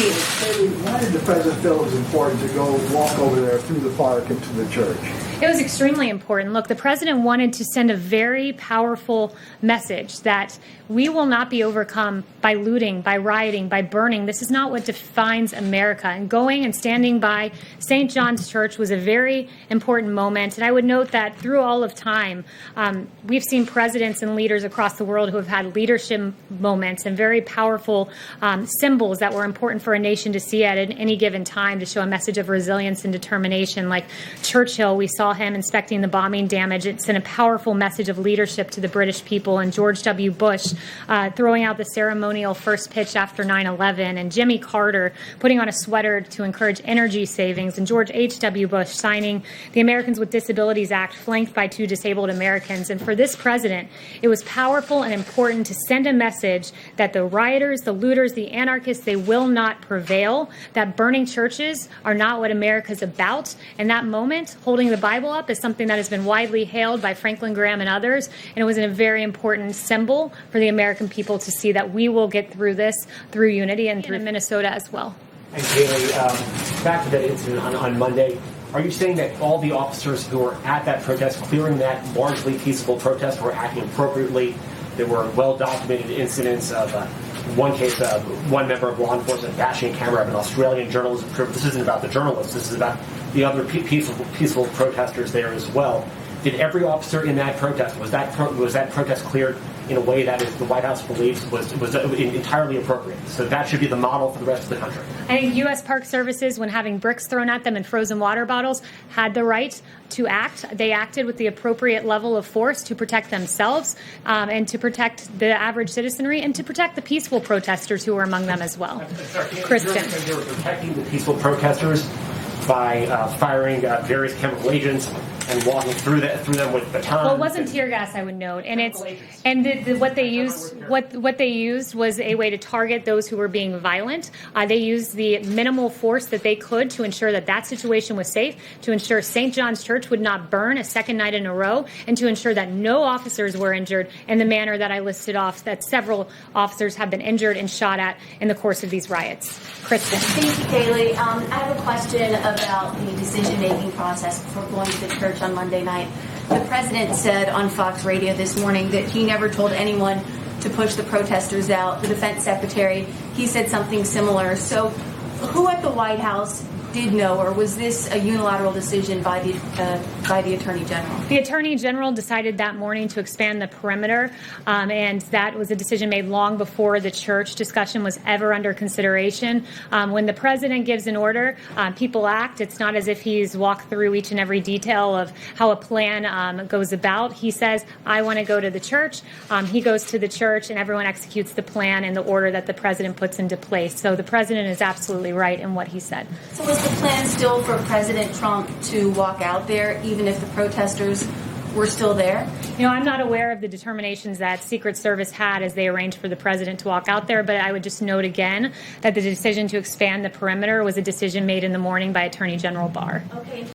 Kayleigh, why did the president feel it was important to go walk over there through the park into the church? It was extremely important. Look, the president wanted to send a very powerful message that we will not be overcome by looting, by rioting, by burning. This is not what defines America. And going and standing by St. John's Church was a very important moment. And I would note that through all of time, we've seen presidents and leaders across the world who have had leadership moments and very powerful symbols that were important for a nation to see at any given time to show a message of resilience and determination. Like Churchill, we saw him inspecting the bombing damage. It sent a powerful message of leadership to the British people. And George W. Bush throwing out the ceremonial first pitch after 9/11. And Jimmy Carter putting on a sweater to encourage energy savings. And George H.W. Bush signing the Americans with Disabilities Act, flanked by 2 disabled Americans. And for this president, it was powerful and important to send a message that the rioters, the looters, the anarchists, they will not prevail, that burning churches are not what America's about. And that moment, holding the Bible up, is something that has been widely hailed by Franklin Graham and others. And it was a very important symbol for the American people to see that we will get through this through unity and through Minnesota as well. And Kayleigh, back to that incident on Monday, are you saying that all the officers who were at that protest, clearing that largely peaceful protest, were acting appropriately? There were well-documented incidents of one case, one member of law enforcement bashing a camera of an Australian journalist. This isn't about the journalists. This is about the other peaceful protesters there as well. Did every officer in that protest, was that protest cleared in a way that the White House believes was entirely appropriate? So that should be the model for the rest of the country. I think U.S. Park Services, when having bricks thrown at them and frozen water bottles, had the right to act. They acted with the appropriate level of force to protect themselves and to protect the average citizenry and to protect the peaceful protesters who were among them as well. Kristen. They were protecting the peaceful protesters by firing various chemical agents and walking through them with batons. Well, it wasn't tear gas, I would note, and what they used was a way to target those who were being violent. They used the minimal force that they could to ensure that situation was safe, to ensure St. John's Church would not burn a second night in a row, and to ensure that no officers were injured in the manner that I listed off, that several officers have been injured and shot at in the course of these riots. Kristen. Thank you, Kayleigh. I have a question about the decision-making process before going to the church on Monday night. The president said on Fox Radio this morning that he never told anyone to push the protesters out. The defense secretary, he said something similar. So who at the White House did know, or was this a unilateral decision by the Attorney General? The Attorney General decided that morning to expand the perimeter, and that was a decision made long before the church discussion was ever under consideration. When the president gives an order, people act. It's not as if he's walked through each and every detail of how a plan goes about. He says, I want to go to the church. He goes to the church, and everyone executes the plan in the order that the president puts into place. So the president is absolutely right in what he said. So was the plan still for President Trump to walk out there, even if the protesters were still there? You know, I'm not aware of the determinations that Secret Service had as they arranged for the president to walk out there, but I would just note again that the decision to expand the perimeter was a decision made in the morning by Attorney General Barr. Okay.